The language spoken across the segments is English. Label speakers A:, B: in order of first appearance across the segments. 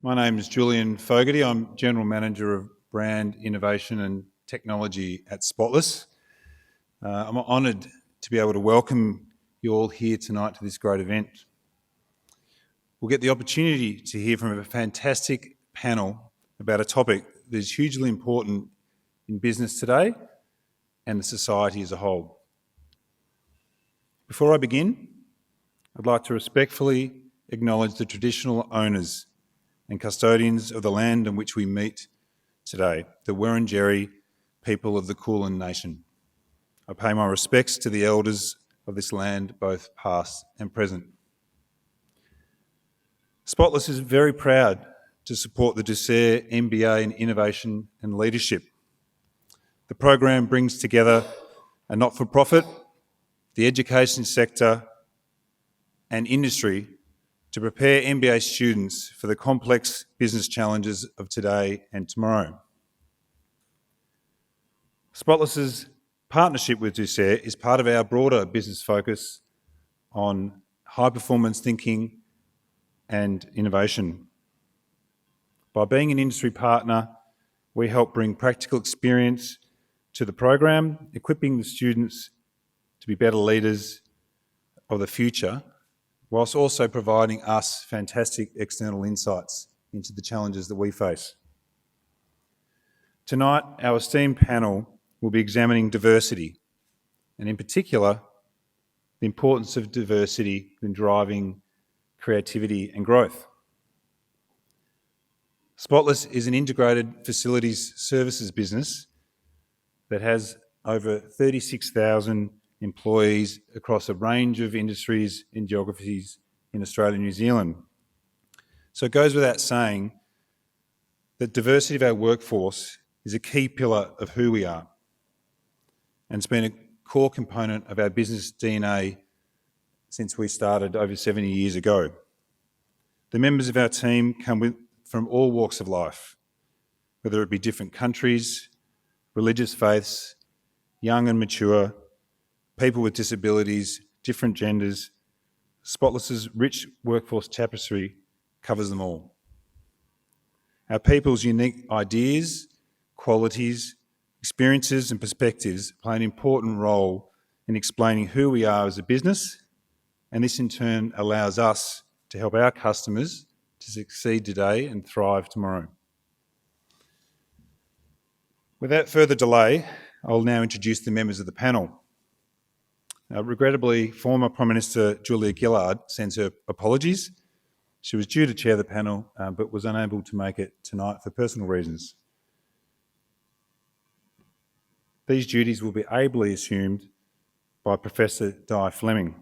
A: My name is Julian Fogarty. I'm General Manager of Brand Innovation and Technology at Spotless. I'm honoured to be able to welcome you all here tonight to this great event. We'll get the opportunity to hear from a fantastic panel about a topic that is hugely important in business today and the society as a whole. Before I begin, I'd like to respectfully acknowledge the traditional owners and custodians of the land on which we meet today, the Wurundjeri people of the Kulin Nation. I pay my respects to the elders of this land, both past and present. Spotless is very proud to support the Ducere MBA in Innovation and Leadership. The program brings together a not-for-profit, the education sector and industry to prepare MBA students for the complex business challenges of today and tomorrow. Spotless's partnership with Ducere is part of our broader business focus on high-performance thinking and innovation. By being an industry partner, we help bring practical experience to the program, equipping the students to be better leaders of the future, whilst also providing us fantastic external insights into the challenges that we face. Tonight, our esteemed panel will be examining diversity, and in particular, the importance of diversity in driving creativity and growth. Spotless is an integrated facilities services business that has over 36,000 employees across a range of industries and geographies in Australia and New Zealand. So it goes without saying that diversity of our workforce is a key pillar of who we are, and it's been a core component of our business DNA since we started over 70 years ago. The members of our team come from all walks of life, whether it be different countries, religious faiths, young and mature, people with disabilities, different genders. Spotless's rich workforce tapestry covers them all. Our people's unique ideas, qualities, experiences and perspectives play an important role in explaining who we are as a business, and this in turn allows us to help our customers to succeed today and thrive tomorrow. Without further delay, I'll now introduce the members of the panel. Regrettably, former Prime Minister Julia Gillard sends her apologies. She was due to chair the panel, but was unable to make it tonight for personal reasons. These duties will be ably assumed by Professor Di Fleming,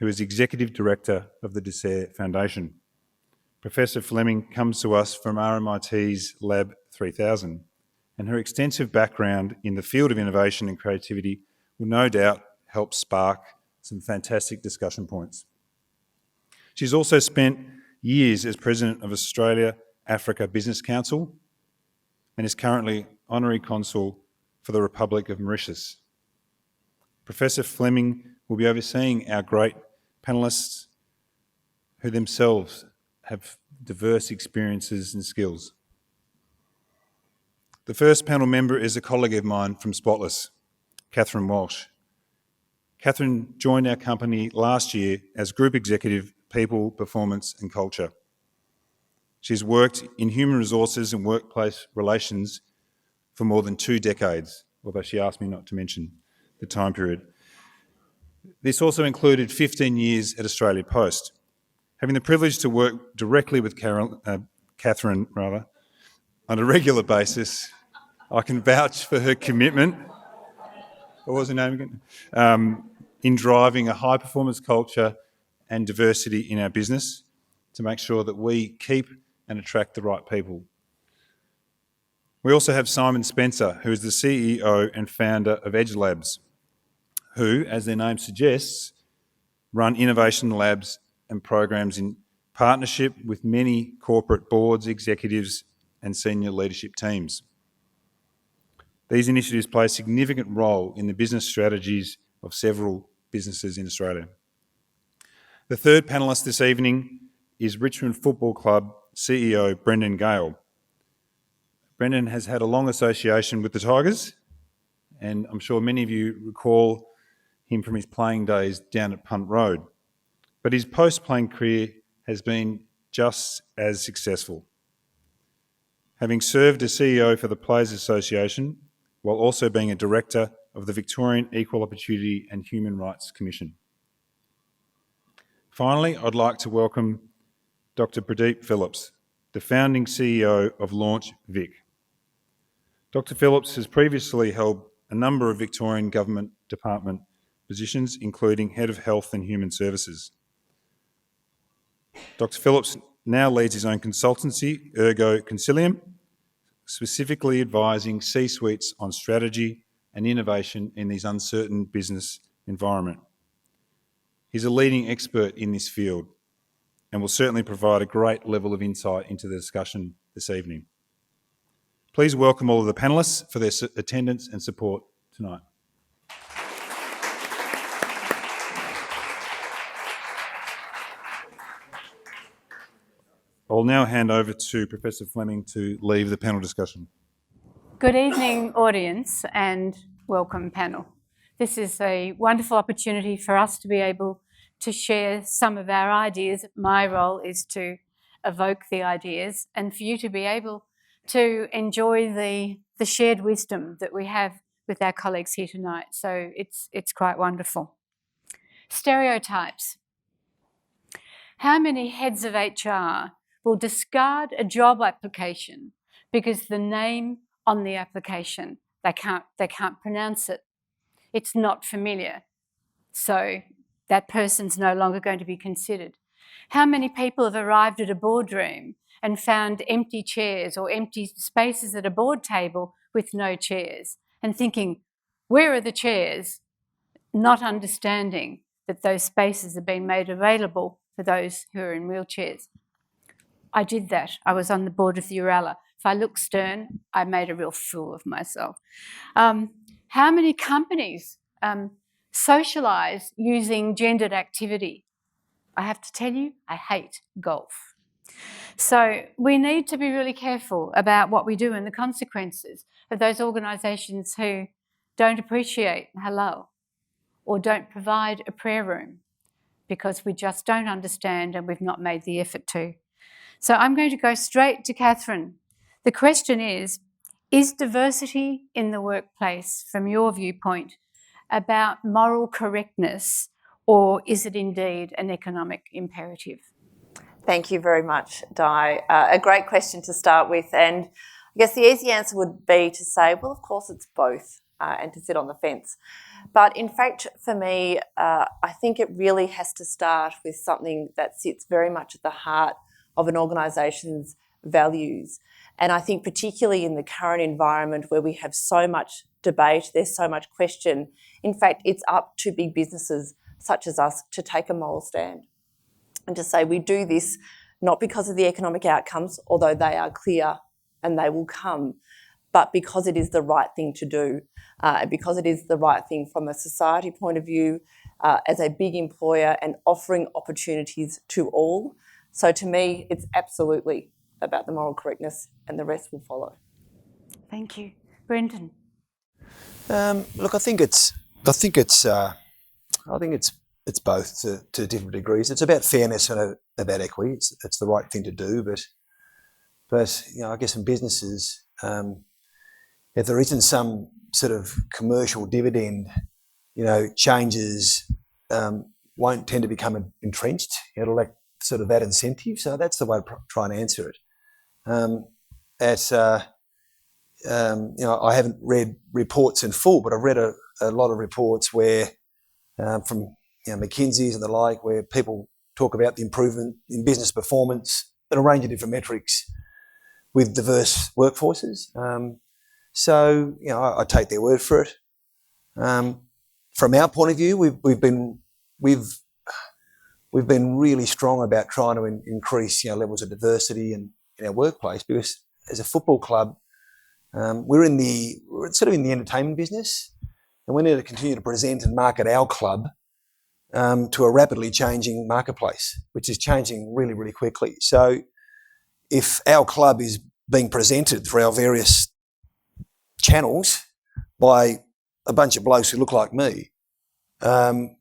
A: who is Executive Director of the Ducere Foundation. Professor Fleming comes to us from RMIT's Lab 3000, and her extensive background in the field of innovation and creativity will no doubt help spark some fantastic discussion points. She's also spent years as President of Australia Africa Business Council and is currently Honorary Consul for the Republic of Mauritius. Professor Fleming will be overseeing our great panellists who themselves have diverse experiences and skills. The first panel member is a colleague of mine from Spotless, Catherine Walsh. Catherine joined our company last year as Group Executive, People, Performance and Culture. She's worked in human resources and workplace relations for more than 2 decades, although she asked me not to mention the time period. This also included 15 years at Australia Post. Having the privilege to work directly with Catherine on a regular basis, I can vouch for her commitment. What was her name again? In driving a high-performance culture and diversity in our business to make sure that we keep and attract the right people. We also have Simon Spencer, who is the CEO and founder of Edgelabs, who, as their name suggests, run innovation labs and programs in partnership with many corporate boards, executives and senior leadership teams. These initiatives play a significant role in the business strategies of several businesses in Australia. The third panellist this evening is Richmond Football Club CEO Brendon Gale. Brendon has had a long association with the Tigers, and I'm sure many of you recall him from his playing days down at Punt Road. But his post-playing career has been just as successful, having served as CEO for the Players Association while also being a director of the Victorian Equal Opportunity and Human Rights Commission. Finally, I'd like to welcome Dr. Pradeep Philip, the founding CEO of Launch Vic. Dr. Phillips has previously held a number of Victorian Government Department positions, including Head of Health and Human Services. Dr. Phillips now leads his own consultancy, Ergo Consilium, specifically advising C-suites on strategy and innovation in these uncertain business environment. He's a leading expert in this field and will certainly provide a great level of insight into the discussion this evening. Please welcome all of the panellists for their attendance and support tonight. I'll now hand over to Professor Fleming to lead the panel discussion.
B: Good evening, audience, and welcome, panel. This is a wonderful opportunity for us to be able to share some of our ideas. My role is to evoke the ideas and for you to be able to enjoy the shared wisdom that we have with our colleagues here tonight. So it's quite wonderful. Stereotypes. How many heads of HR will discard a job application because the name on the application, they can't pronounce it. It's not familiar. So that person's no longer going to be considered. How many people have arrived at a boardroom and found empty chairs or empty spaces at a board table with no chairs and thinking, where are the chairs? Not understanding that those spaces have been made available for those who are in wheelchairs. I did that. I was on the board of the Urala. If I look stern, I made a real fool of myself. How many companies socialise using gendered activity? I have to tell you, I hate golf. So we need to be really careful about what we do and the consequences of those organisations who don't appreciate halal or don't provide a prayer room because we just don't understand and we've not made the effort to. So I'm going to go straight to Catherine. The question is diversity in the workplace, from your viewpoint, about moral correctness, or is it indeed an economic imperative?
C: Thank you very much, Di. A great question to start with, and I guess the easy answer would be to say, well, of course it's both, and to sit on the fence. But in fact, for me, I think it really has to start with something that sits very much at the heart of an organisation's values. And I think particularly in the current environment where we have so much debate, there's so much question, in fact, it's up to big businesses such as us to take a moral stand and to say we do this not because of the economic outcomes, although they are clear and they will come, but because it is the right thing to do, because it is the right thing from a society point of view, as a big employer and offering opportunities to all. So to me, it's absolutely about the moral correctness, and the rest will follow.
B: Thank you. Brendon.
D: Look, I think it's both to different degrees. It's about fairness and about equity. It's the right thing to do, but you know, I guess in businesses, if there isn't some sort of commercial dividend, you know, changes won't tend to become entrenched. It'll lack sort of that incentive. So that's the way to try and answer it. You know, I haven't read reports in full, but I've read a lot of reports where from McKinsey's and the like, where people talk about the improvement in business performance and a range of different metrics with diverse workforces. So you know, I take their word for it. From our point of view, we've been really strong about trying to increase levels of diversity in our workplace, because as a football club, we're sort of in the entertainment business, and we need to continue to present and market our club to a rapidly changing marketplace, which is changing really, really quickly. So, if our club is being presented through our various channels by a bunch of blokes who look like me, I'm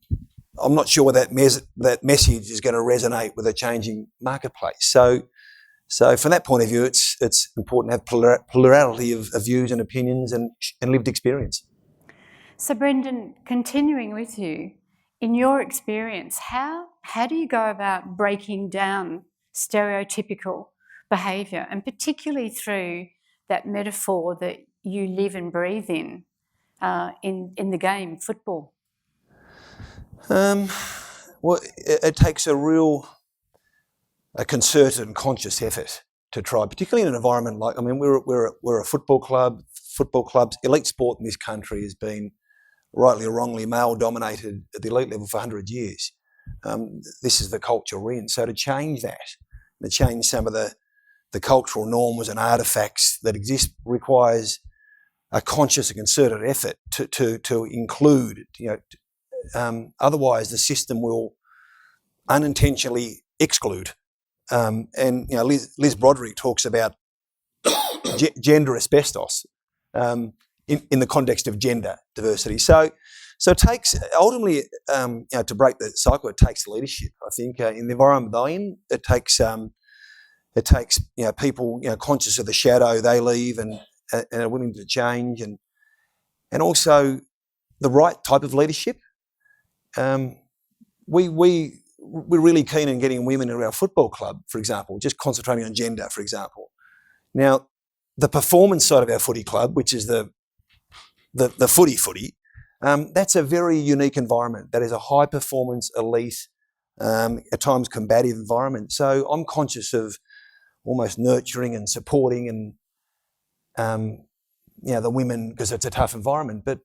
D: not sure that message is going to resonate with a changing marketplace. So from that point of view, it's important to have plurality of views and opinions and lived experience.
B: So Brendon, continuing with you, in your experience, how do you go about breaking down stereotypical behaviour, and particularly through that metaphor that you live and breathe in the game, football?
D: Well, it takes a concerted and conscious effort to try, particularly in an environment like, I mean, we're a football club. Football clubs, elite sport in this country has been, rightly or wrongly, male-dominated at the elite level for 100 years. This is the culture we're in. So to change that, to change some of the cultural norms and artefacts that exist, requires a conscious and concerted effort to include, otherwise the system will unintentionally exclude. And Liz Broderick talks about gender asbestos in the context of gender diversity. So it takes, ultimately, to break the cycle, it takes leadership. I think in the environment they're in, it takes people conscious of the shadow they leave and are willing to change, and also the right type of leadership. We're really keen on getting women into our football club, for example, just concentrating on gender, for example. Now, the performance side of our footy club, which is the footy, that's a very unique environment. That is a high performance, elite, at times combative environment. So I'm conscious of almost nurturing and supporting and the women, because it's a tough environment, but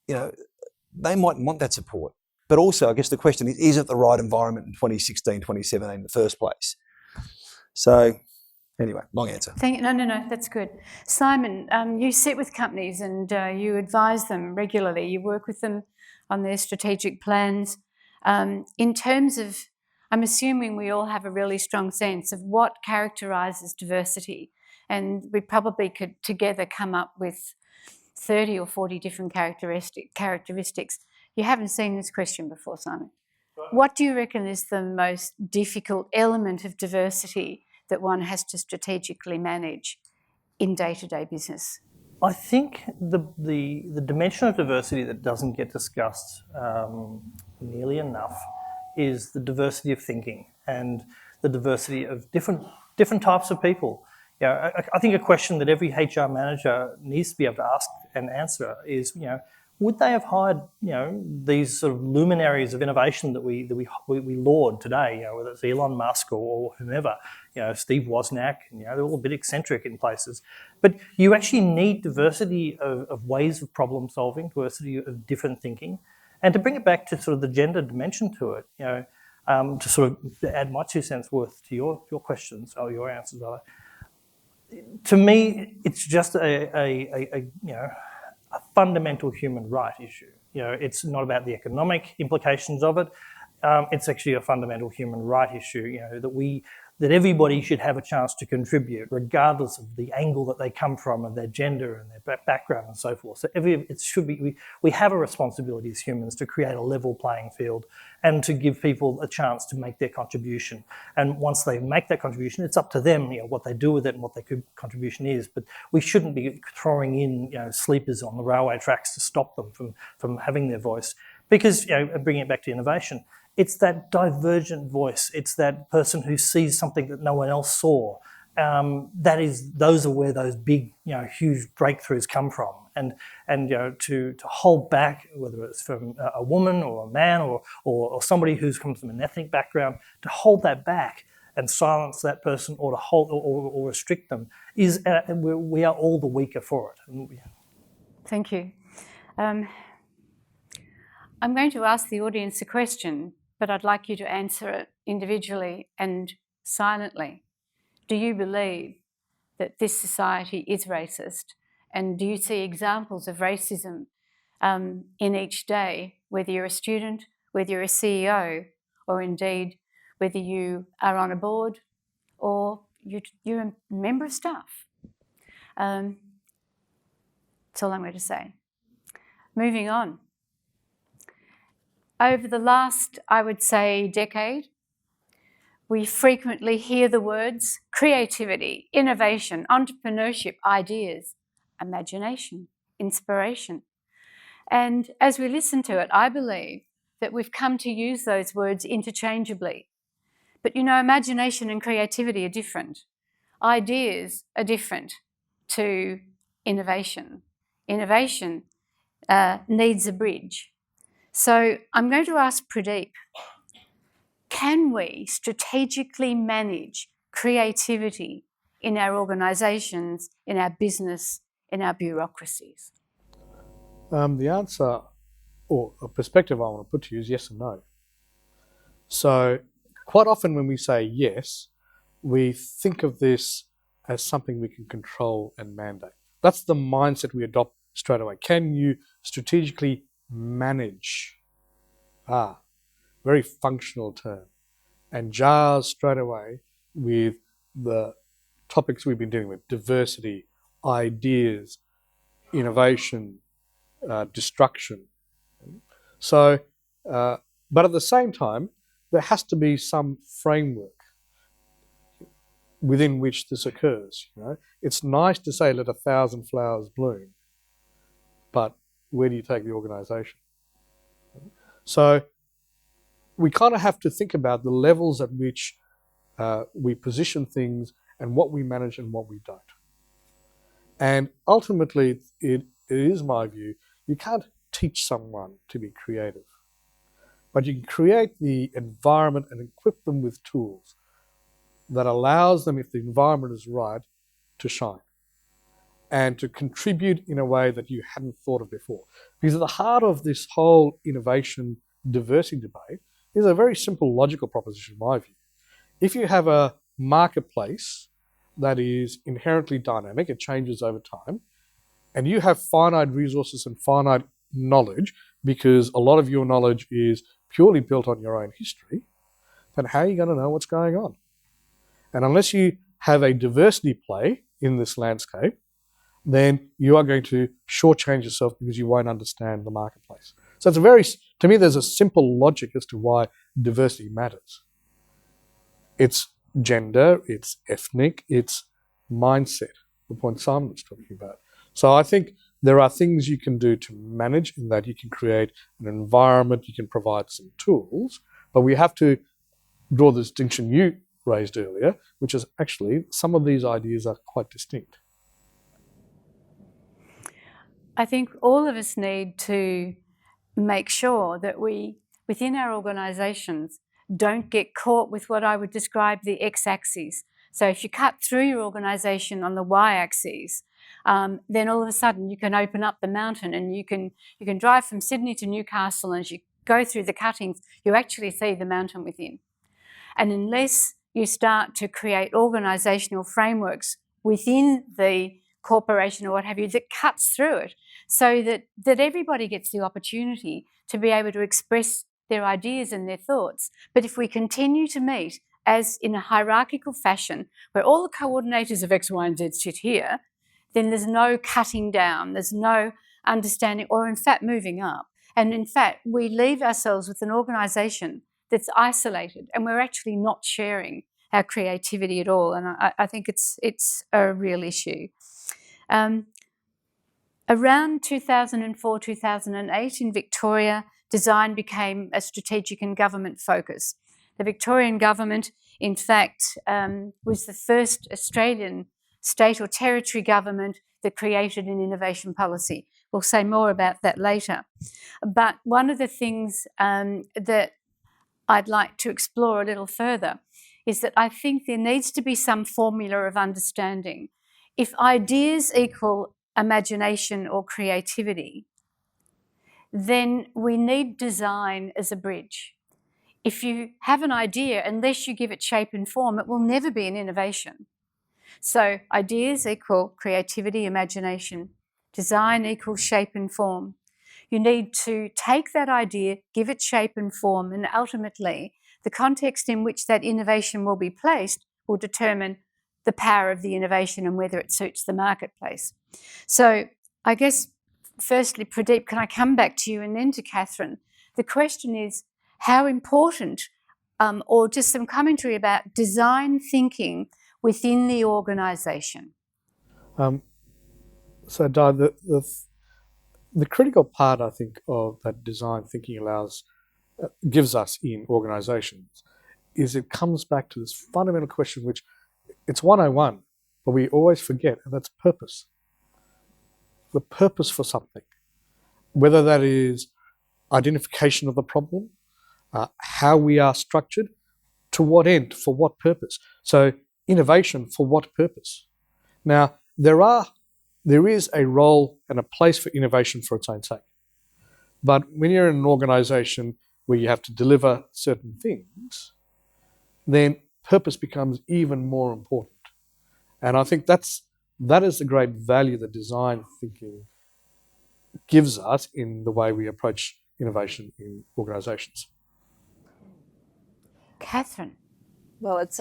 D: they mightn't want that support. But also, I guess the question is it the right environment in 2016, 2017 in the first place? So anyway, long answer.
B: No, that's good. Simon, you sit with companies and you advise them regularly. You work with them on their strategic plans. In terms of, I'm assuming we all have a really strong sense of what characterises diversity, and we probably could together come up with 30 or 40 different characteristics. You haven't seen this question before, Simon. What do you reckon is the most difficult element of diversity that one has to strategically manage in day-to-day business?
E: I think the dimension of diversity that doesn't get discussed nearly enough is the diversity of thinking and the diversity of different types of people. I think a question that every HR manager needs to be able to ask and answer is, would they have hired, these sort of luminaries of innovation that we laud today, whether it's Elon Musk or whomever, Steve Wozniak, they're all a bit eccentric in places. But you actually need diversity of ways of problem solving, diversity of different thinking. And to bring it back to sort of the gender dimension to it, to sort of add my 2 cents worth to your questions, or your answers rather, to me, it's just a fundamental human right issue. It's not about the economic implications of it. It's actually a fundamental human right issue. That everybody should have a chance to contribute, regardless of the angle that they come from, and their gender and their background and so forth. So it should be. We have a responsibility as humans to create a level playing field and to give people a chance to make their contribution. And once they make that contribution, it's up to them, what they do with it and what their contribution is. But we shouldn't be throwing in, sleepers on the railway tracks to stop them from having their voice. Because, bringing it back to innovation, it's that divergent voice. It's that person who sees something that no one else saw. Those are where those big, huge breakthroughs come from. And to hold back, whether it's from a woman or a man or somebody who's come from an ethnic background, to hold that back and silence that person or to hold or restrict them is we are all the weaker for it.
B: Thank you. I'm going to ask the audience a question, but I'd like you to answer it individually and silently. Do you believe that this society is racist? And do you see examples of racism in each day, whether you're a student, whether you're a CEO, or indeed whether you are on a board or you're a member of staff. That's all I'm going to say. Moving on. Over the last, I would say, decade, we frequently hear the words creativity, innovation, entrepreneurship, ideas, imagination, inspiration. And as we listen to it, I believe that we've come to use those words interchangeably. But you know, imagination and creativity are different. Ideas are different to innovation. Innovation needs a bridge. So I'm going to ask Pradeep, can we strategically manage creativity in our organisations, in our business, in our bureaucracies?
F: The answer, or a perspective I want to put to you, is yes and no. So quite often when we say yes, we think of this as something we can control and mandate. That's the mindset we adopt straight away. Can you strategically manage? Very functional term. And jars straight away with the topics we've been dealing with: diversity, ideas, innovation, destruction. So, but at the same time, there has to be some framework within which this occurs. You know, it's nice to say let 1,000 flowers bloom, but where do you take the organisation? So we kind of have to think about the levels at which we position things and what we manage and what we don't. And ultimately, it is my view, you can't teach someone to be creative, but you can create the environment and equip them with tools that allows them, if the environment is right, to shine and to contribute in a way that you hadn't thought of before. Because at the heart of this whole innovation diversity debate is a very simple logical proposition in my view. If you have a marketplace that is inherently dynamic, it changes over time, and you have finite resources and finite knowledge, because a lot of your knowledge is purely built on your own history, then how are you going to know what's going on? And unless you have a diversity play in this landscape, then you are going to shortchange yourself because you won't understand the marketplace. So to me, there's a simple logic as to why diversity matters. It's gender, it's ethnic, it's mindset, the point Simon was talking about. So I think there are things you can do to manage, in that you can create an environment, you can provide some tools, but we have to draw the distinction you raised earlier, which is actually some of these ideas are quite distinct.
B: I think all of us need to make sure that we, within our organisations, don't get caught with what I would describe the x-axis. So if you cut through your organisation on the y-axis, then all of a sudden you can open up the mountain and you can drive from Sydney to Newcastle, and as you go through the cuttings, you actually see the mountain within. And unless you start to create organisational frameworks within the corporation or what have you that cuts through it, so that everybody gets the opportunity to be able to express their ideas and their thoughts. But if we continue to meet as in a hierarchical fashion, where all the coordinators of X, Y, and Z sit here, then there's no cutting down, there's no understanding, or in fact moving up. And in fact, we leave ourselves with an organisation that's isolated, and we're actually not sharing our creativity at all. And I think it's a real issue. Around 2004, 2008 in Victoria, design became a strategic and government focus. The Victorian government, in fact, was the first Australian state or territory government that created an innovation policy. We'll say more about that later. But one of the things that I'd like to explore a little further is that I think there needs to be some formula of understanding. If ideas equal imagination or creativity, then we need design as a bridge. If you have an idea, unless you give it shape and form, it will never be an innovation. So ideas equal creativity, imagination. Design equals shape and form. You need to take that idea, give it shape and form, and ultimately the context in which that innovation will be placed will determine the power of the innovation and whether it suits the marketplace. So I guess, firstly, Pradeep, can I come back to you and then to Catherine? The question is, how important, or just some commentary about design thinking within the organisation?
F: So, Di, the critical part, I think, of that design thinking gives us in organisations is it comes back to this fundamental question, which it's 101, but we always forget, and that's purpose. The purpose for something, whether that is identification of the problem, how we are structured, to what end, for what purpose. So innovation, for what purpose? Now, there is a role and a place for innovation for its own sake. But when you're in an organisation where you have to deliver certain things, then purpose becomes even more important. And I think that is the great value that design thinking gives us in the way we approach innovation in organisations.
B: Catherine.
C: Well, it's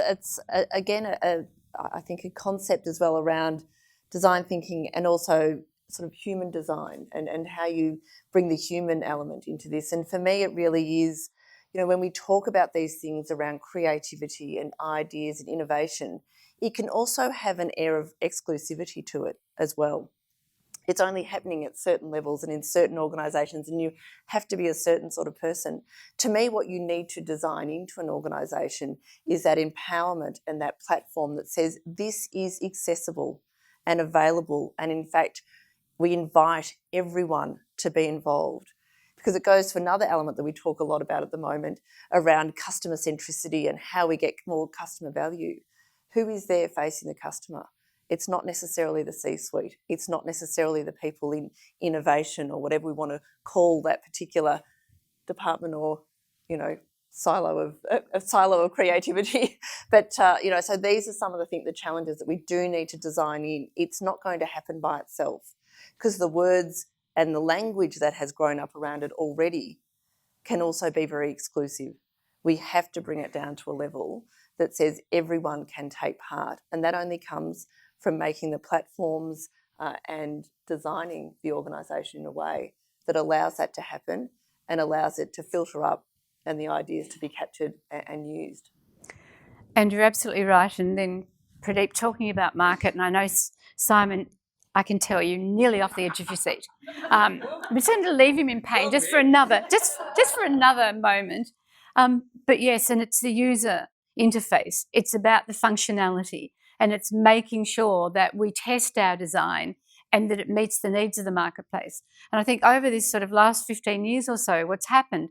C: again, I think a concept as well around design thinking and also sort of human design and how you bring the human element into this. And for me, it really is, when we talk about these things around creativity and ideas and innovation, it can also have an air of exclusivity to it as well. It's only happening at certain levels and in certain organisations, and you have to be a certain sort of person. To me, what you need to design into an organisation is that empowerment and that platform that says this is accessible and available, and in fact, we invite everyone to be involved. Because it goes to another element that we talk a lot about at the moment around customer centricity and how we get more customer value. Who is there facing the customer? It's not necessarily the C-suite. It's not necessarily the people in innovation or whatever we want to call that particular department or, silo of creativity. But, so these are some of the challenges that we do need to design in. It's not going to happen by itself because the words and the language that has grown up around it already can also be very exclusive. We have to bring it down to a level that says everyone can take part, and that only comes from making the platforms and designing the organisation in a way that allows that to happen and allows it to filter up and the ideas to be captured and used.
B: And you're absolutely right. And then Pradeep, talking about market, and I know Simon, I can tell you, nearly off the edge of your seat. I'm trying to leave him in pain just for another moment. But yes, and it's the user interface. It's about the functionality, and it's making sure that we test our design and that it meets the needs of the marketplace. And I think over this sort of last 15 years or so, what's happened,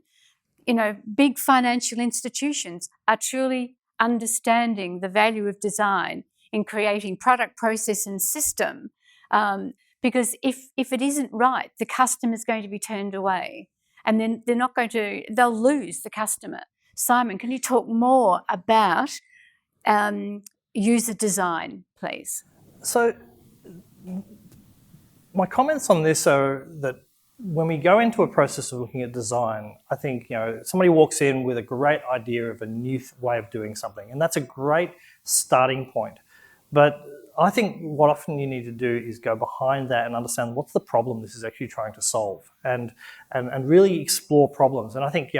B: big financial institutions are truly understanding the value of design in creating product, process and system, because if it isn't right, the customer's going to be turned away, and then they'll lose the customer. Simon, can you talk more about user design, please?
E: So my comments on this are that when we go into a process of looking at design, I think, somebody walks in with a great idea of a new way of doing something, and that's a great starting point. But I think what often you need to do is go behind that and understand what's the problem this is actually trying to solve, and really explore problems. And I think,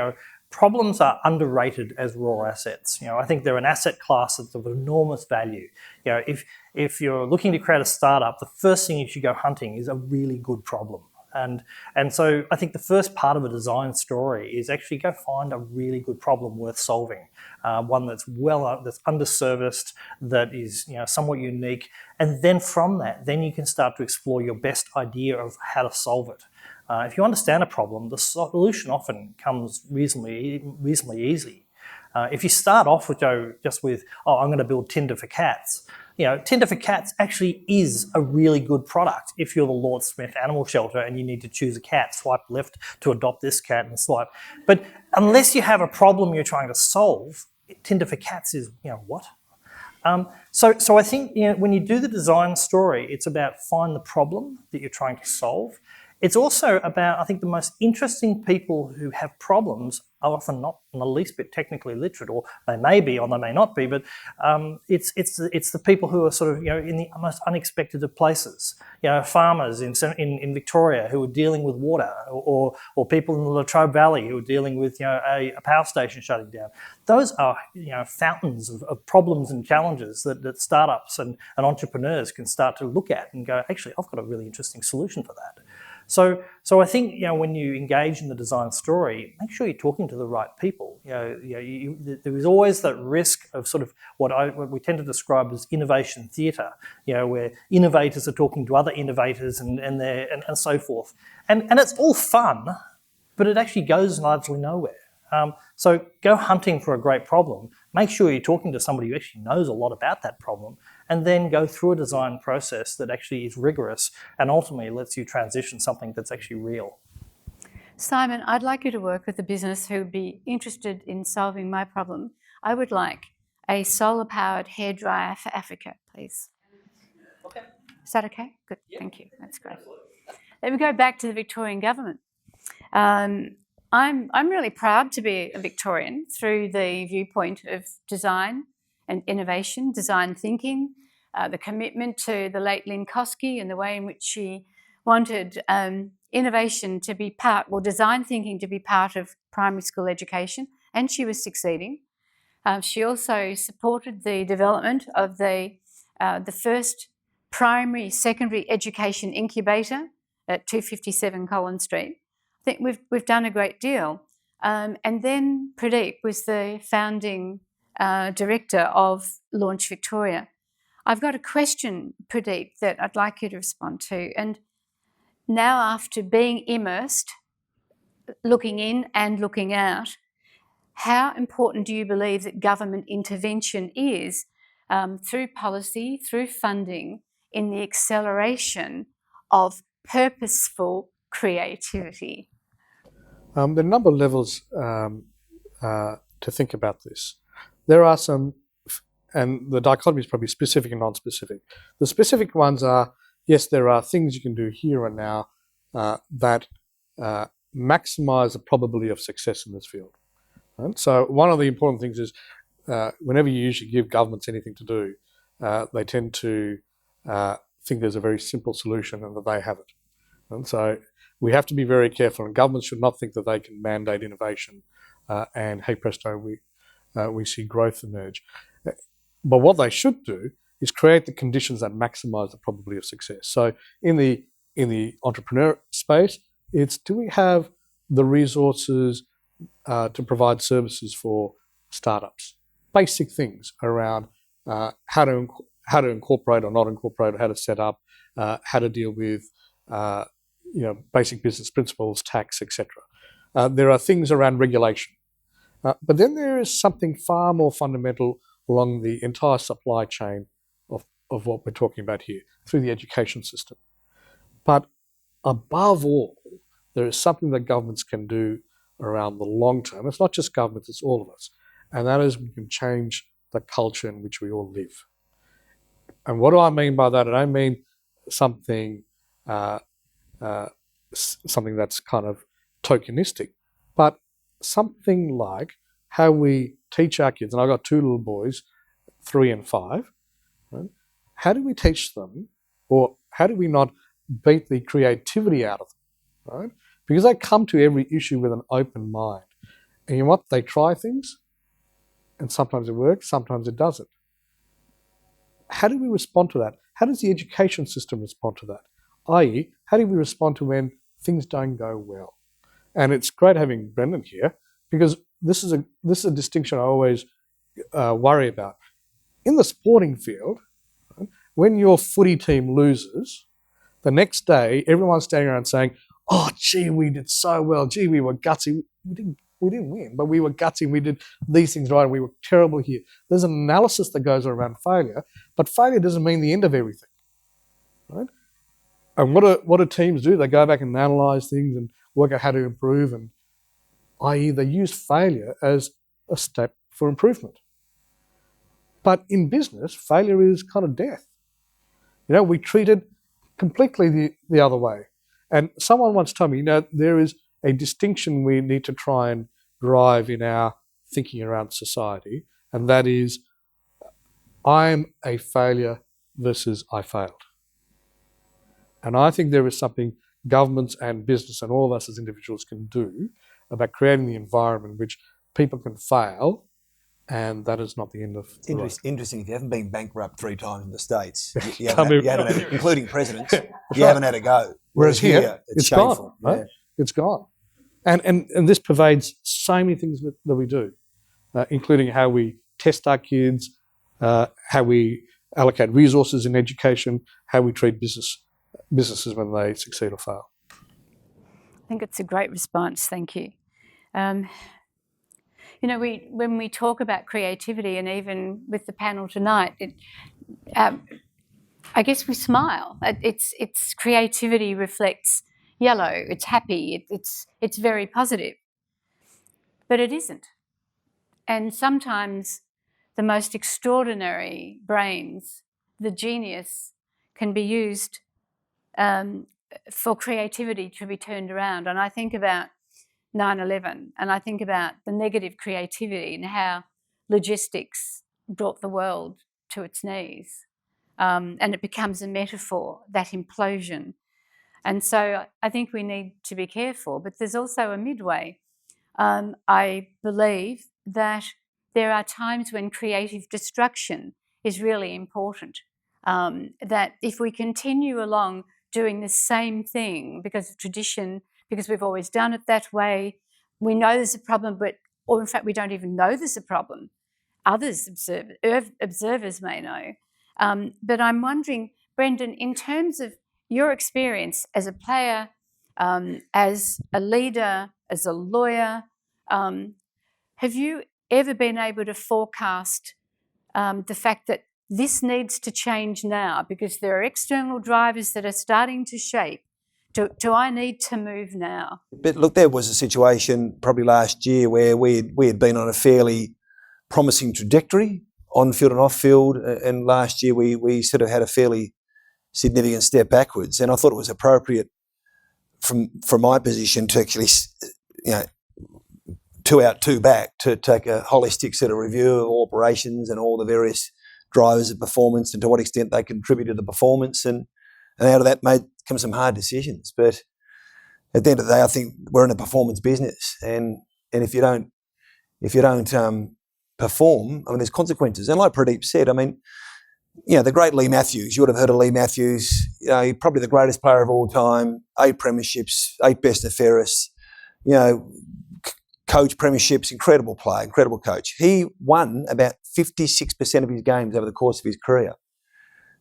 E: problems are underrated as raw assets. I think they're an asset class that's of enormous value. If you're looking to create a startup, the first thing you should go hunting is a really good problem. And so I think the first part of a design story is actually go find a really good problem worth solving, one that's that's underserviced, that is somewhat unique, and then from that, then you can start to explore your best idea of how to solve it. If you understand a problem, the solution often comes reasonably easy. If you start off with I'm going to build Tinder for cats. Tinder for cats actually is a really good product. If you're the Lord Smith Animal Shelter and you need to choose a cat, swipe left to adopt this cat and swipe. But unless you have a problem you're trying to solve, Tinder for cats is, what? So I think when you do the design story, it's about find the problem that you're trying to solve. It's also about, I think, the most interesting people who have problems are often not in the least bit technically literate, or they may be or they may not be, but it's the people who are sort of, in the most unexpected of places. Farmers in Victoria who are dealing with water, or people in the Latrobe Valley who are dealing with, a power station shutting down. Those are, fountains of problems and challenges that startups and entrepreneurs can start to look at and go, actually, I've got a really interesting solution for that. So I think, when you engage in the design story, make sure you're talking to the right people. There is always that risk of sort of what we tend to describe as innovation theatre, where innovators are talking to other innovators and so forth, and it's all fun, but it actually goes largely nowhere. So go hunting for a great problem. Make sure you're talking to somebody who actually knows a lot about that problem, and then go through a design process that actually is rigorous and ultimately lets you transition something that's actually real.
B: Simon, I'd like you to work with a business who would be interested in solving my problem. I would like a solar-powered hairdryer for Africa, please.
E: Okay.
B: Is that okay? Good,
E: Yep.
B: Thank you. That's great. Let me go back to the Victorian government. I'm really proud to be a Victorian through the viewpoint of design and innovation, design thinking, the commitment to the late Lynn Kosky and the way in which she wanted innovation to be part, or design thinking to be part of primary school education, and she was succeeding. She also supported the development of the first primary secondary education incubator at 257 Collins Street. I think we've done a great deal. And then Pradeep was the founding director of Launch Victoria. I've got a question, Pradeep, that I'd like you to respond to. And now, after being immersed, looking in and looking out, how important do you believe that government intervention is through policy, through funding, in the acceleration of purposeful creativity?
F: There are a number of levels to think about this. There are some, and the dichotomy is probably specific and non-specific. The specific ones are, yes, there are things you can do here and now that maximize the probability of success in this field. Right? So one of the important things is whenever you usually give governments anything to do, they tend to think there's a very simple solution and that they have it. And so we have to be very careful, and governments should not think that they can mandate innovation and, hey presto, we see growth emerge. But what they should do is create the conditions that maximize the probability of success. So in the entrepreneur space, it's, do we have the resources to provide services for startups? Basic things around how to incorporate or not incorporate, how to set up, how to deal with basic business principles, tax, etc. There are things around regulation. But then there is something far more fundamental along the entire supply chain of what we're talking about here, through the education system. But above all, there is something that governments can do around the long term. It's not just governments, it's all of us. And that is, we can change the culture in which we all live. And what do I mean by that? I don't mean something that's kind of tokenistic, but something like how we teach our kids. And I've got two little boys, 3 and 5. Right? How do we teach them, or how do we not beat the creativity out of them? Right? Because they come to every issue with an open mind. And you know what? They try things, and sometimes it works, sometimes it doesn't. How do we respond to that? How does the education system respond to that? i.e., how do we respond to when things don't go well? And it's great having Brendon here, because this is a distinction I always worry about. In the sporting field, right, when your footy team loses, the next day everyone's standing around saying, "Oh, gee, we did so well. Gee, we were gutsy. We didn't win, but we were gutsy. We did these things right. And we were terrible here." There's an analysis that goes around failure, but failure doesn't mean the end of everything, right? And what do teams do? They go back and analyse things and work out how to improve, and i.e. they use failure as a step for improvement. But in business, failure is kind of death. We treat it completely the other way. And someone once told me, there is a distinction we need to try and drive in our thinking around society, and that is, I'm a failure versus I failed. And I think there is something governments and business and all of us as individuals can do about creating the environment in which people can fail, and that is not the end of the road.
D: Interesting, if you haven't been bankrupt 3 times in the States, you
F: Can't
D: haven't,
F: be-
D: you haven't had, including presidents, you
F: right.
D: haven't had a go.
F: Whereas here, it's
D: shameful.
F: gone. Right? It's gone. And this pervades so many things that we do, including how we test our kids, how we allocate resources in education, how we treat businesses when they succeed or fail.
B: I think it's a great response, thank you. When we talk about creativity, and even with the panel tonight, I guess we smile. It's creativity reflects yellow. It's happy. It's very positive, but it isn't. And sometimes the most extraordinary brains, the genius, can be used for creativity to be turned around. And I think about 9/11, and I think about the negative creativity and how logistics brought the world to its knees. And it becomes a metaphor, that implosion. And so I think we need to be careful, but there's also a midway. I believe that there are times when creative destruction is really important, that if we continue along doing the same thing because of tradition, because we've always done it that way, we know there's a problem, or in fact we don't even know there's a problem. Others, observers may know. But I'm wondering, Brendon, in terms of your experience as a player, as a leader, as a lawyer, have you ever been able to forecast the fact that this needs to change now because there are external drivers that are starting to shape? Do I need to move now?
D: But look, there was a situation probably last year where we had been on a fairly promising trajectory on field and off field, and last year we sort of had a fairly significant step backwards, and I thought it was appropriate from my position to actually, 2 out, 2 back, to take a holistic sort of review of operations and all the various drivers of performance and to what extent they contribute to the performance, and out of that come some hard decisions. But at the end of the day, I think we're in a performance business, and if you don't perform, I mean, there's consequences. And like Pradeep said, I mean, the great Lee Matthews, you would have heard of Lee Matthews, probably the greatest player of all time, 8 premierships, 8 best and fairest, coach premierships, incredible player, incredible coach. He won about 56% of his games over the course of his career.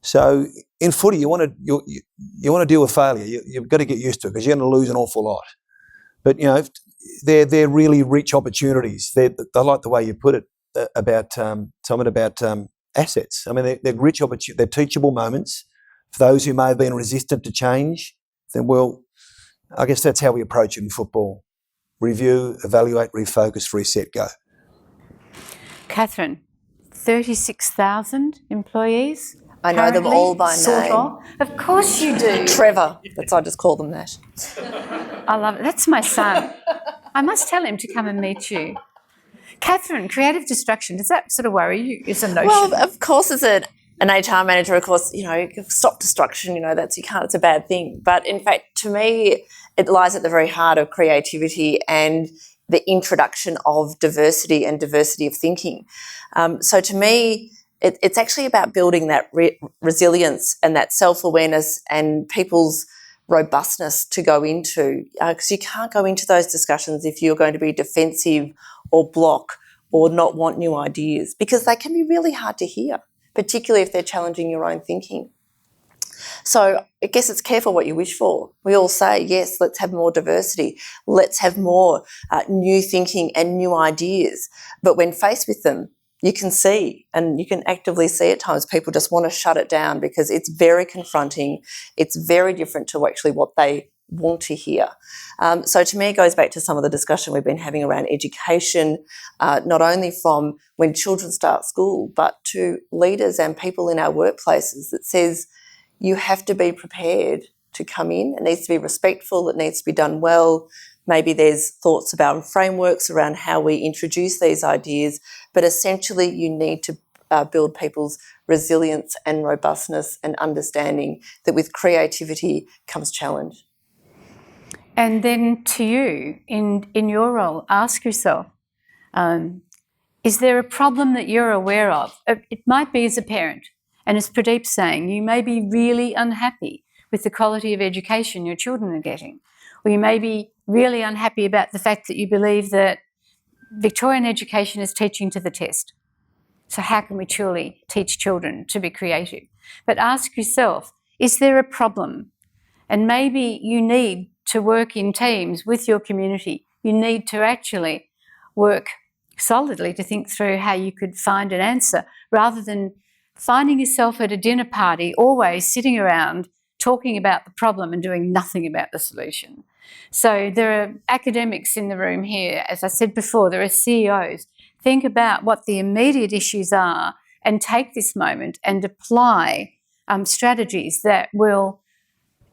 D: So in footy, you want to deal with failure. You've got to get used to it because you're going to lose an awful lot. But they're really rich opportunities. They like the way you put it about assets. I mean, they're rich opportunities. They're teachable moments for those who may have been resistant to change. Then, I guess that's how we approach it in football: review, evaluate, refocus, reset, go.
B: Catherine, 36,000 employees.
C: I know them all by
B: sort
C: name.
B: Of course you do.
C: Trevor, I just call them that.
B: I love it. That's my son. I must tell him to come and meet you. Catherine, creative destruction, does that sort of worry you? It's a notion.
C: Well, of course, as an HR manager, of course, stop destruction, it's a bad thing. But in fact, to me, it lies at the very heart of creativity and the introduction of diversity and diversity of thinking. So to me, it's actually about building that resilience and that self-awareness and people's robustness to go into, because you can't go into those discussions if you're going to be defensive or block or not want new ideas, because they can be really hard to hear, particularly if they're challenging your own thinking. So I guess it's careful what you wish for. We all say, yes, let's have more diversity. Let's have more new thinking and new ideas. But when faced with them, you can see, and you can actively see at times, people just want to shut it down because it's very confronting. It's very different to actually what they want to hear. So to me, it goes back to some of the discussion we've been having around education, not only from when children start school, but to leaders and people in our workplaces, that says you have to be prepared to come in. It needs to be respectful, it needs to be done well. Maybe there's thoughts about frameworks around how we introduce these ideas, but essentially you need to build people's resilience and robustness and understanding that with creativity comes challenge.
B: And then to you, in your role, ask yourself, is there a problem that you're aware of? It might be as a parent, and as Pradeep's saying, you may be really unhappy with the quality of education your children are getting, or you may be really unhappy about the fact that you believe that Victorian education is teaching to the test. So how can we truly teach children to be creative? But ask yourself, is there a problem? And maybe you need to work in teams with your community. You need to actually work solidly to think through how you could find an answer, rather than finding yourself at a dinner party always sitting around talking about the problem and doing nothing about the solution. So there are academics in the room here. As I said before, there are CEOs. Think about what the immediate issues are and take this moment and apply strategies that will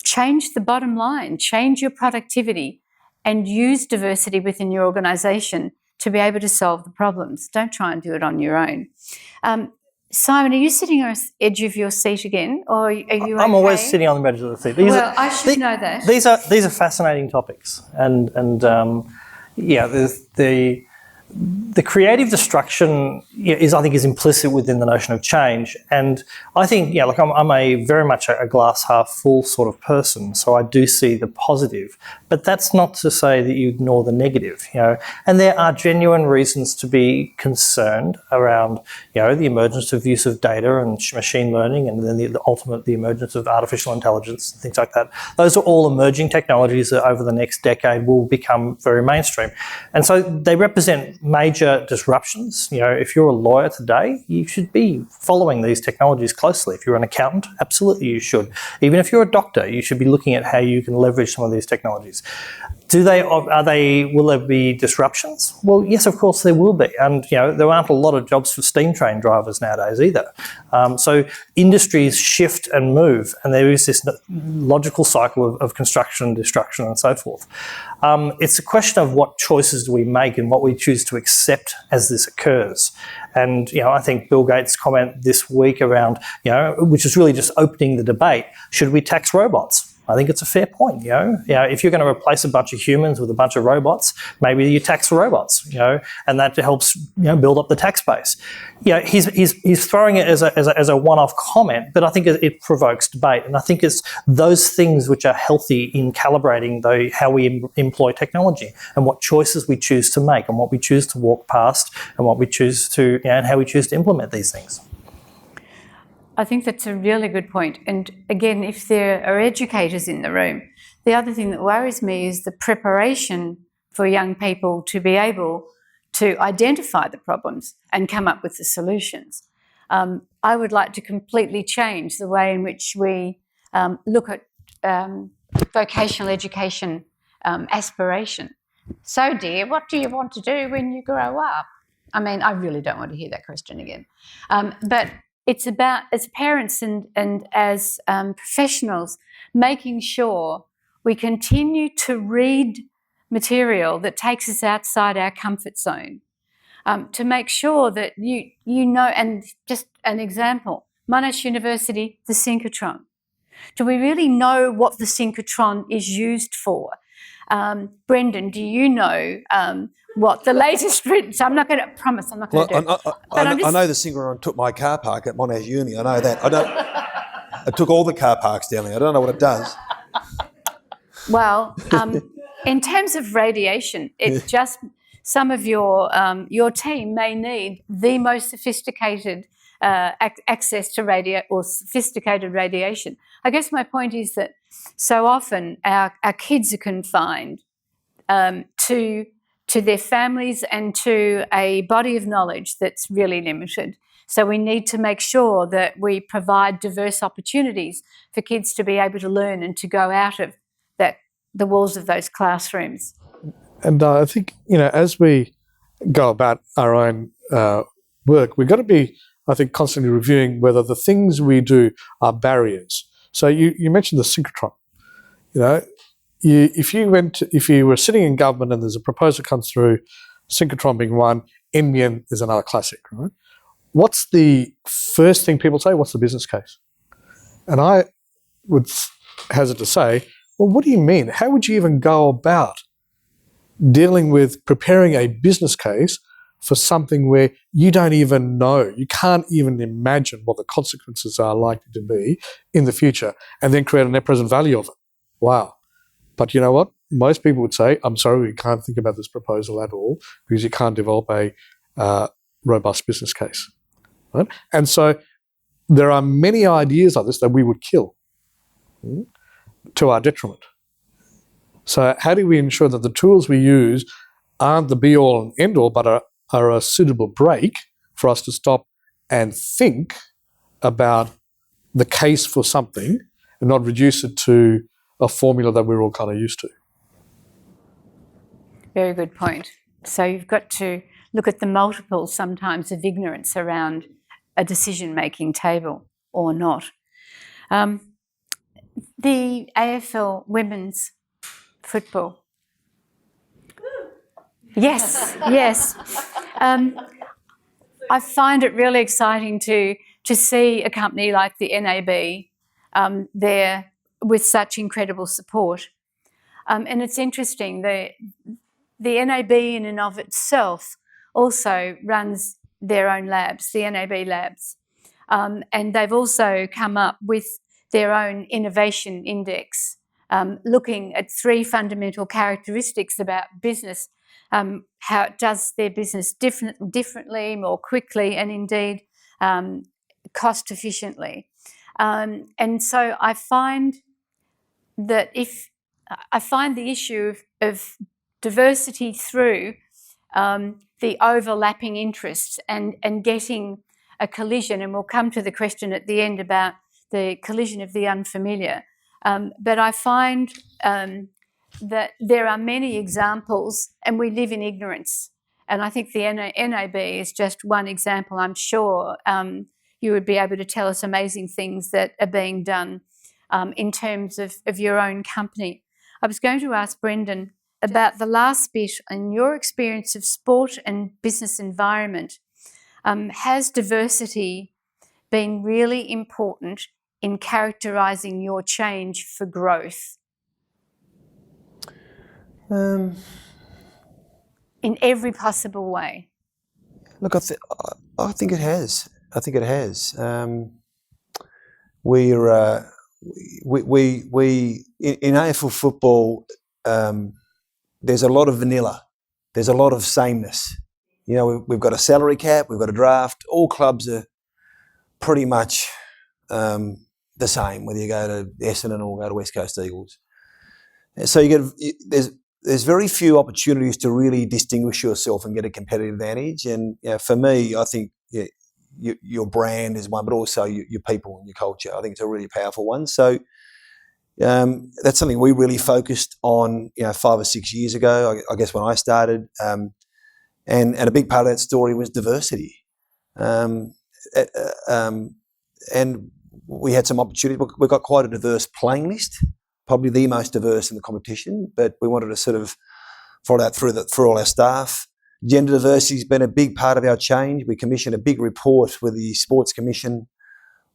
B: change the bottom line, change your productivity, and use diversity within your organisation to be able to solve the problems. Don't try and do it on your own. Simon, are you sitting on the edge of your seat again, or are you
E: I'm
B: okay?
E: always sitting on the edge of the seat.
B: I should know that.
E: These are fascinating topics, and the creative destruction is, I think, is implicit within the notion of change. And I think, I'm a very much a glass half full sort of person, so I do see the positive. But that's not to say that you ignore the negative, And there are genuine reasons to be concerned around, the emergence of use of data and machine learning, and then the emergence of artificial intelligence and things like that. Those are all emerging technologies that over the next decade will become very mainstream. And so they represent major disruptions. If you're a lawyer today, you should be following these technologies closely. If you're an accountant, absolutely you should. Even if you're a doctor, you should be looking at how you can leverage some of these technologies. Will there be disruptions? Well, yes, of course there will be. And, there aren't a lot of jobs for steam train drivers nowadays either. So industries shift and move, and there is this logical cycle of construction and destruction and so forth. It's a question of what choices do we make and what we choose to accept as this occurs. And, I think Bill Gates' comment this week around, which is really just opening the debate, should we tax robots? I think it's a fair point, if you're going to replace a bunch of humans with a bunch of robots, maybe you tax the robots, and that helps, build up the tax base. He's throwing it as a one-off comment, but I think it provokes debate. And I think it's those things which are healthy in calibrating how we employ technology and what choices we choose to make and what we choose to walk past and what we choose to, and how we choose to implement these things.
B: I think that's a really good point. And again, if there are educators in the room, the other thing that worries me is the preparation for young people to be able to identify the problems and come up with the solutions. I would like to completely change the way in which we look at vocational education aspiration. So, dear, what do you want to do when you grow up? I mean, I really don't want to hear that question again. But it's about, as parents and as professionals, making sure we continue to read material that takes us outside our comfort zone, to make sure that you know, and just an example, Monash University, the synchrotron. Do we really know what the synchrotron is used for? Brendon, do you know what the latest... So I'm not going to promise, I'm not going to do it.
D: I know the synchrotron took my car park at Monash Uni. I know that. It took all the car parks down there. I don't know what it does.
B: Well, in terms of radiation, it just... Some of your team may need the most sophisticated access to sophisticated radiation. I guess my point is that so often our kids are confined to their families and to a body of knowledge that's really limited. So we need to make sure that we provide diverse opportunities for kids to be able to learn and to go out of the walls of those classrooms.
F: And I think, as we go about our own work, we've got to be, I think, constantly reviewing whether the things we do are barriers. So you mentioned the synchrotron. You know, if you were sitting in government and there's a proposal comes through, synchrotron being one, NBN is another classic, right? What's the first thing people say? What's the business case? And I would hazard to say, well, what do you mean? How would you even go about dealing with preparing a business case for something where you don't even know, you can't even imagine what the consequences are likely to be in the future, and then create a net present value of it? Wow. But you know what? Most people would say, I'm sorry, we can't think about this proposal at all because you can't develop a robust business case. Right? And so there are many ideas like this that we would kill to our detriment. So how do we ensure that the tools we use aren't the be-all and end-all, but are a suitable break for us to stop and think about the case for something and not reduce it to a formula that we're all kind of used to?
B: Very good point. So you've got to look at the multiples sometimes of ignorance around a decision-making table or not. The AFL women's football. Yes, yes. I find it really exciting to see a company like the NAB there with such incredible support. And it's interesting, the NAB in and of itself also runs their own labs, the NAB labs. And they've also come up with their own innovation index, looking at 3 fundamental characteristics about business, how it does their business differently, more quickly, and indeed cost efficiently. And so I find that the issue of diversity through the overlapping interests and getting a collision, and we'll come to the question at the end about the collision of the unfamiliar. But I find that there are many examples, and we live in ignorance. And I think the NAB is just one example. I'm sure you would be able to tell us amazing things that are being done in terms of your own company. I was going to ask Brendon about the last bit in your experience of sport and business environment. Has diversity been really important in characterising your change for growth? In every possible way.
D: Look, I think it has. I think it has. We in AFL football, there's a lot of vanilla. There's a lot of sameness. You know, we've got a salary cap, we've got a draft. All clubs are pretty much the same, whether you go to Essendon or go to West Coast Eagles. And so there's very few opportunities to really distinguish yourself and get a competitive advantage. And you know, for me, I think your brand is one, but also your people and your culture. I think it's a really powerful one. So that's something we really focused on, 5 or 6 years ago, I guess, when I started. And a big part of that story was diversity. And we had some opportunity. We've got quite a diverse playing list, probably the most diverse in the competition, but we wanted to sort of follow that through all our staff. Gender diversity has been a big part of our change. We commissioned a big report with the Sports Commission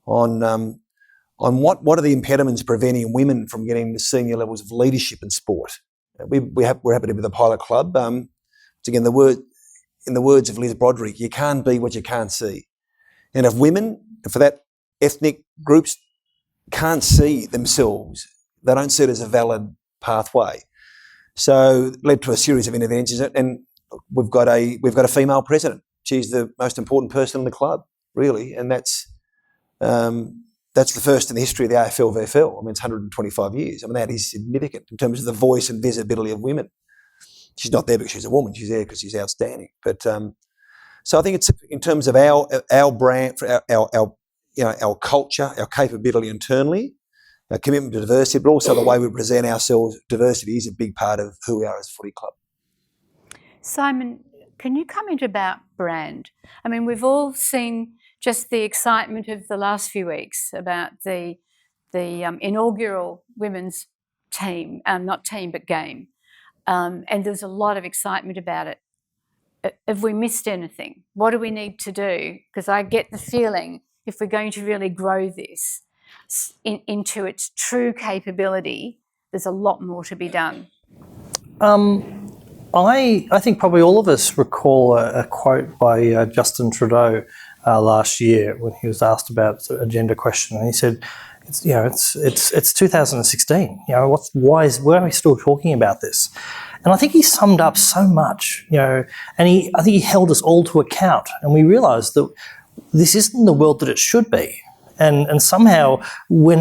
D: on what are the impediments preventing women from getting to senior levels of leadership in sport. We're happy to be the pilot club. Again, in the words of Liz Broderick, you can't be what you can't see. And if women, and for that ethnic groups, can't see themselves, they don't see it as a valid pathway. So it led to a series of interventions, and we've got a female president. She's the most important person in the club, really, and that's the first in the history of the AFL-VFL. I mean, it's 125 years. I mean, that is significant in terms of the voice and visibility of women. She's not there because she's a woman. She's there because she's outstanding. But so I think it's in terms of our brand, our culture, our capability internally, our commitment to diversity, but also the way we present ourselves. Diversity is a big part of who we are as a footy club. Simon,
B: can you comment about brand? I mean, we've all seen just the excitement of the last few weeks about the inaugural women's team, not team, but game. And there's a lot of excitement about it. Have we missed anything? What do we need to do? Because I get the feeling if we're going to really grow this into its true capability, there's a lot more to be done.
E: I think probably all of us recall a quote by Justin Trudeau last year when he was asked about a gender question, and he said, "It's 2016. Why are we still talking about this?" And I think he summed up so much, and I think he held us all to account, and we realised that this isn't the world that it should be, and somehow we're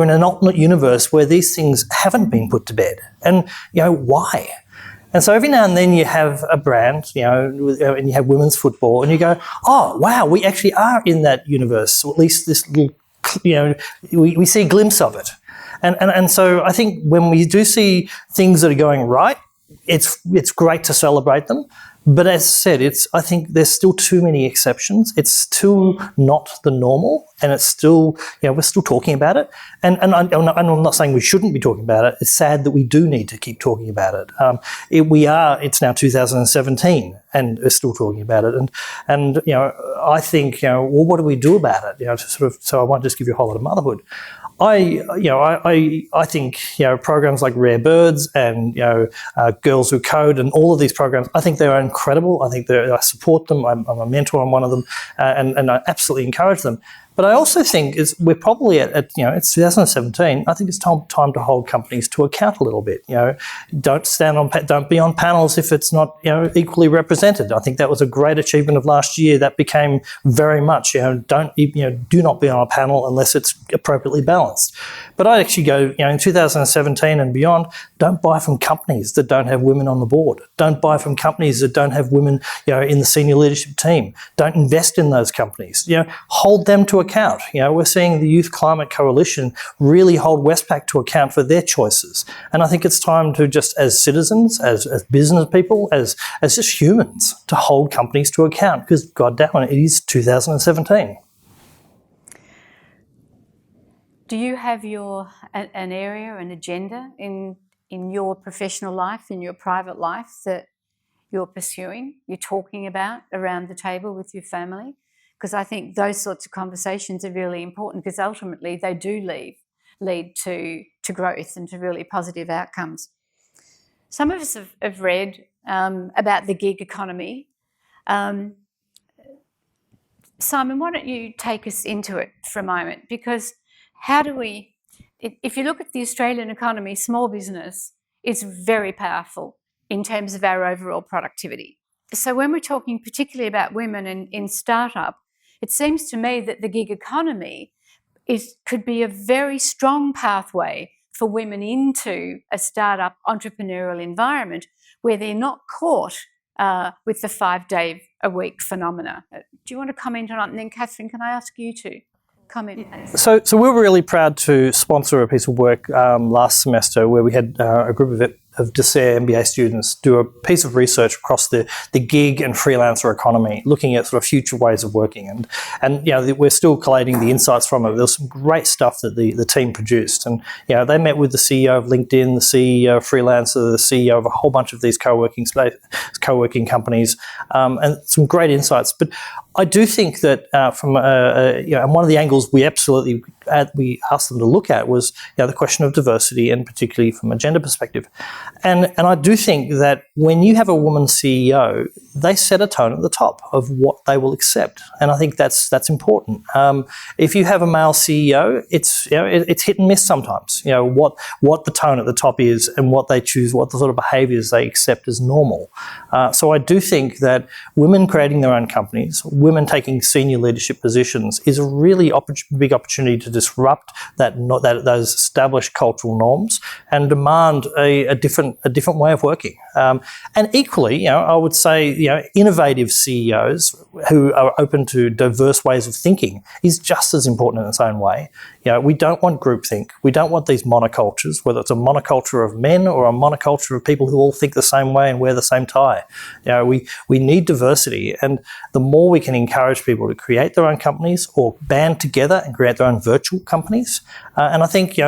E: in an alternate universe where these things haven't been put to bed, and why? And so every now and then you have a brand, and you have women's football, and you go, "Oh wow, we actually are in that universe, or at least this little, we see a glimpse of it." And so I think when we do see things that are going right, it's great to celebrate them. But as I said, I think there's still too many exceptions. It's still not the normal, and it's still, we're still talking about it. And I'm not saying we shouldn't be talking about it. It's sad that we do need to keep talking about it. It's now 2017, and we're still talking about it. And I think, well, what do we do about it? So I won't just give you a whole lot of motherhood. I think programs like Rare Birds and Girls Who Code and all of these programs, I think they're incredible. I support them. I'm a mentor on one of them, and I absolutely encourage them. But I also think we're probably at it's 2017. I think it's time to hold companies to account a little bit. Don't be on panels if it's not equally represented. I think that was a great achievement of last year. That became very much do not be on a panel unless it's appropriately balanced. But I actually go in 2017 and beyond. Don't buy from companies that don't have women on the board. Don't buy from companies that don't have women in the senior leadership team. Don't invest in those companies. Hold them to account. We're seeing the Youth Climate Coalition really hold Westpac to account for their choices. And I think it's time to just, as citizens, as business people, as just humans, to hold companies to account, because God damn it is 2017.
B: Do you have an area, an agenda in your professional life, in your private life that you're pursuing, you're talking about around the table with your family? Because I think those sorts of conversations are really important, because ultimately they do lead to growth and to really positive outcomes. Some of us have read about the gig economy. Simon, why don't you take us into it for a moment? Because if you look at the Australian economy, small business is very powerful in terms of our overall productivity. So when we're talking particularly about women in startup, it seems to me that the gig economy could be a very strong pathway for women into a startup entrepreneurial environment where they're not caught with the 5-day-a-week phenomena. Do you want to comment on it? And then, Catherine, can I ask you to comment?
E: So we were really proud to sponsor a piece of work last semester where we had a group of Ducere MBA students do a piece of research across the gig and freelancer economy, looking at sort of future ways of working. And we're still collating the insights from it. There's some great stuff that the team produced. And they met with the CEO of LinkedIn, the CEO of Freelancer, the CEO of a whole bunch of these co-working companies, and some great insights. But I do think that from and one of the angles we asked them to look at was the question of diversity, and particularly from a gender perspective. And I do think that when you have a woman CEO, they set a tone at the top of what they will accept, and I think that's important. If you have a male CEO, it's hit and miss sometimes. What the tone at the top is and what they choose, what the sort of behaviours they accept as normal. So I do think that women creating their own companies, women taking senior leadership positions, is a really big opportunity to disrupt those established cultural norms and demand a different different way of working. And equally, I would say, innovative CEOs who are open to diverse ways of thinking is just as important in its own way. We don't want groupthink. We don't want these monocultures, whether it's a monoculture of men or a monoculture of people who all think the same way and wear the same tie. We need diversity, and the more we can encourage people to create their own companies or band together and create their own virtual companies. And I think,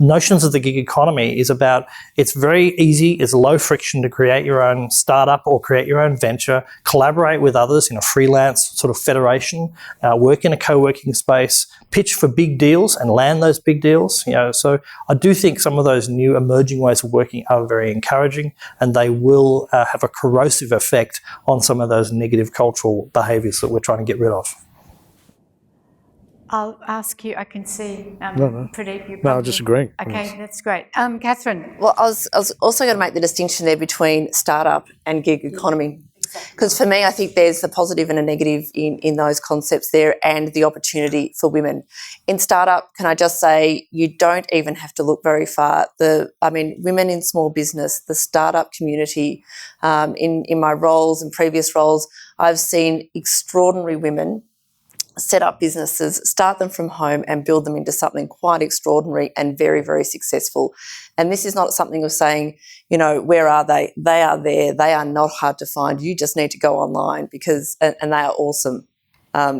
E: notions of the gig economy is about, it's very easy, it's low friction to create your own startup or create your own venture, collaborate with others in a freelance sort of federation, work in a co-working space, pitch for big deals and land those big deals. So I do think some of those new emerging ways of working are very encouraging, and they will have a corrosive effect on some of those negative cultural behaviours that we're trying to get rid of.
B: I'll ask you, I can see,
F: No.
B: Pradeep, you
F: No,
B: probably...
F: I'm just agreeing.
B: Okay,
F: Yes.
B: that's great. Catherine?
C: Well, I was also going to make the distinction there between startup and gig economy. Because for me, I think there's the positive and a negative in those concepts there, and the opportunity for women. In startup, can I just say, you don't even have to look very far. Women in small business, the startup community, in my roles and previous roles, I've seen extraordinary women set up businesses, start them from home and build them into something quite extraordinary and very, very successful. And this is not something of saying, where are they? They are there. They are not hard to find. You just need to go online and they are awesome.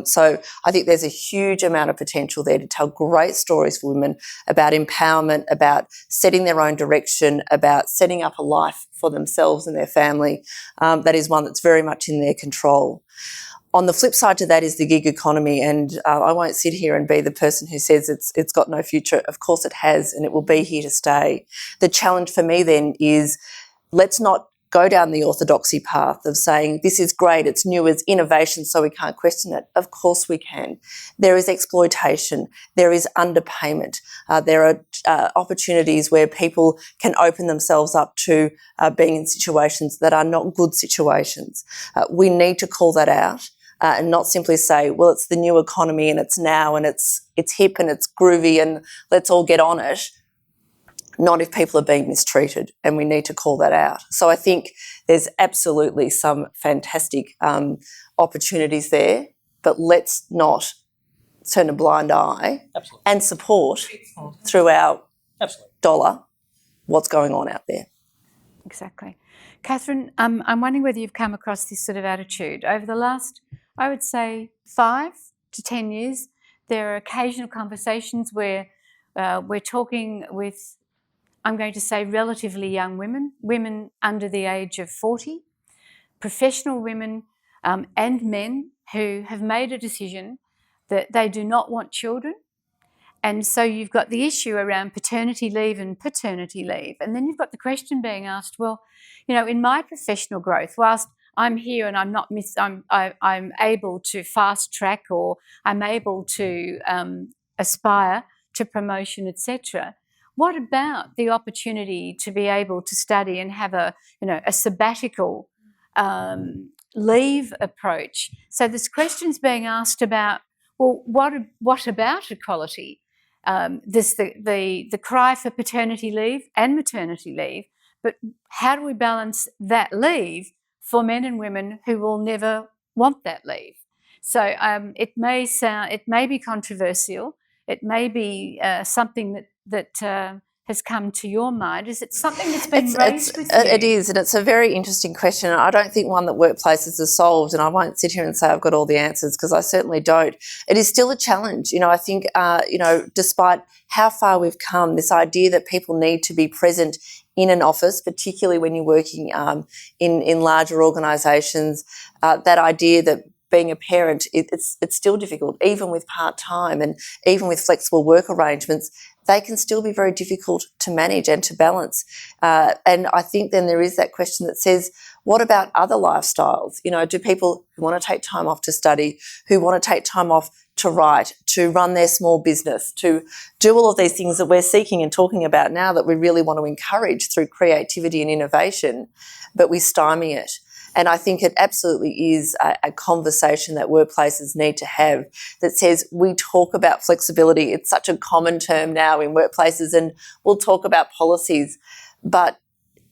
C: So I think there's a huge amount of potential there to tell great stories for women about empowerment, about setting their own direction, about setting up a life for themselves and their family. That is one that's very much in their control. On the flip side to that is the gig economy, and I won't sit here and be the person who says it's got no future. Of course it has, and it will be here to stay. The challenge for me then is, let's not go down the orthodoxy path of saying this is great, it's new, it's innovation, so we can't question it. Of course we can. There is exploitation, there is underpayment, there are opportunities where people can open themselves up to being in situations that are not good situations. We need to call that out. And not simply say, well, it's the new economy and it's now and it's hip and it's groovy and let's all get on it. Not if people are being mistreated, and we need to call that out. So I think there's absolutely some fantastic opportunities there, but let's not turn a blind eye and support through our dollar what's going on out there.
B: Exactly. Catherine, I'm wondering whether you've come across this sort of attitude. Over the last, I would say, 5 to 10 years, there are occasional conversations where we're talking with, I'm going to say, relatively young women under the age of 40, professional women and men who have made a decision that they do not want children. And so you've got the issue around paternity leave and paternity leave. And then you've got the question being asked, well, in my professional growth, whilst I'm here and I'm able to fast track, or I'm able to aspire to promotion, etc. What about the opportunity to be able to study and have a sabbatical leave approach? So this question's being asked about, well, what about equality? There's the cry for paternity leave and maternity leave, but how do we balance that leave for men and women who will never want that leave? So it may be controversial. It may be something that has come to your mind. Is it something that's been raised with you?
C: It is, and it's a very interesting question. I don't think one that workplaces have solved, and I won't sit here and say I've got all the answers, because I certainly don't. It is still a challenge. I think, despite how far we've come, this idea that people need to be present in an office, particularly when you're working in larger organisations, that idea that being a parent, it's still difficult, even with part-time and even with flexible work arrangements. They can still be very difficult to manage and to balance. And I think then there is that question that says, what about other lifestyles? Do people who want to take time off to study, who want to take time off to write, to run their small business, to do all of these things that we're seeking and talking about now that we really want to encourage through creativity and innovation, but we stymie it? And I think it absolutely is a conversation that workplaces need to have that says, we talk about flexibility. It's such a common term now in workplaces, and we'll talk about policies. But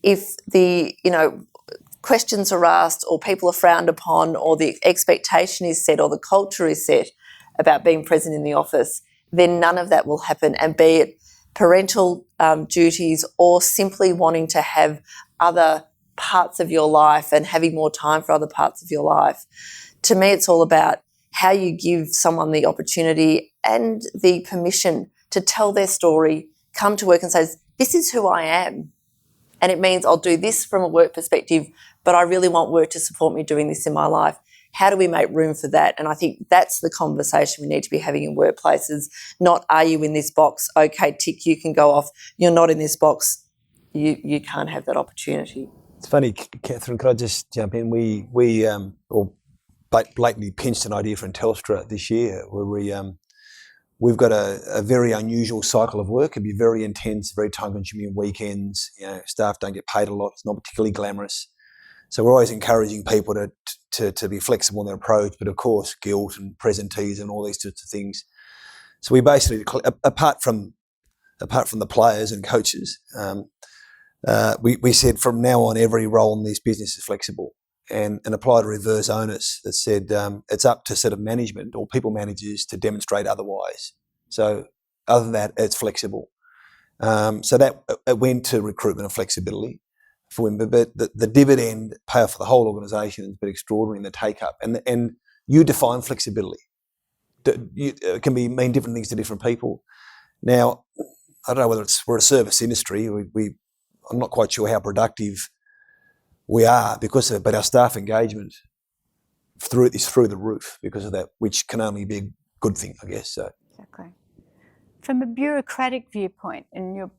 C: if the, questions are asked or people are frowned upon or the expectation is set or the culture is set about being present in the office, then none of that will happen. And be it parental duties or simply wanting to have other parts of your life and having more time for other parts of your life, to me it's all about how you give someone the opportunity and the permission to tell their story, come to work and say, this is who I am. And it means I'll do this from a work perspective, but I really want work to support me doing this in my life. How do we make room for that? And I think that's the conversation we need to be having in workplaces, not are you in this box? Okay, tick, you can go off. You're not in this box. You can't have that opportunity.
D: It's funny, Catherine, could I just jump in? We blatantly pinched an idea from Telstra this year where we've got a very unusual cycle of work. It'd be very intense, very time-consuming weekends. Staff don't get paid a lot. It's not particularly glamorous. So we're always encouraging people to be flexible in their approach, but of course, guilt and presentees and all these sorts of things. So we basically, apart from the players and coaches, we said from now on, every role in this business is flexible, and applied a reverse onus that said it's up to sort of management or people managers to demonstrate otherwise. So other than that, it's flexible. So that it went to recruitment and flexibility for women, but the dividend payoff for the whole organisation has been extraordinary in the take-up. And you define flexibility. It can mean different things to different people. Now, I don't know whether we're a service industry. I'm not quite sure how productive we are because of it, but our staff engagement is through the roof because of that, which can only be a good thing, I guess. So.
B: Exactly. From a bureaucratic viewpoint, in your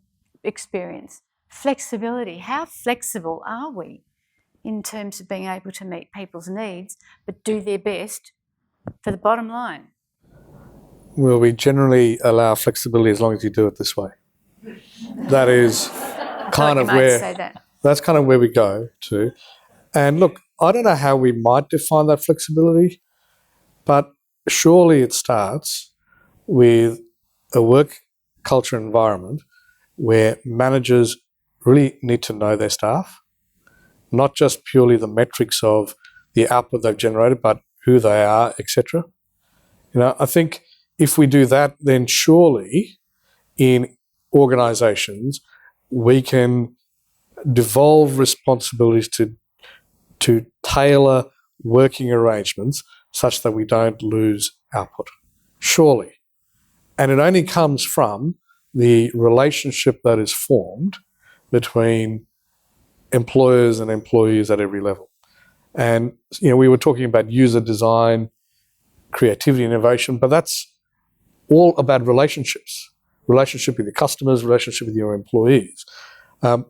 B: experience, flexibility, how flexible are we in terms of being able to meet people's needs but do their best for the bottom line?
F: Well, we generally allow flexibility as long as you do it this way. That is kind of that's kind of where we go to. And look, I don't know how we might define that flexibility, but surely it starts with a work culture environment where managers really need to know their staff, not just purely the metrics of the output they've generated, but who they are, etc. I think if we do that, then surely in organisations we can devolve responsibilities to tailor working arrangements such that we don't lose output. Surely. And it only comes from the relationship that is formed between employers and employees at every level. And, we were talking about user design, creativity, innovation, but that's all about relationships. Relationship with your customers, relationship with your employees. I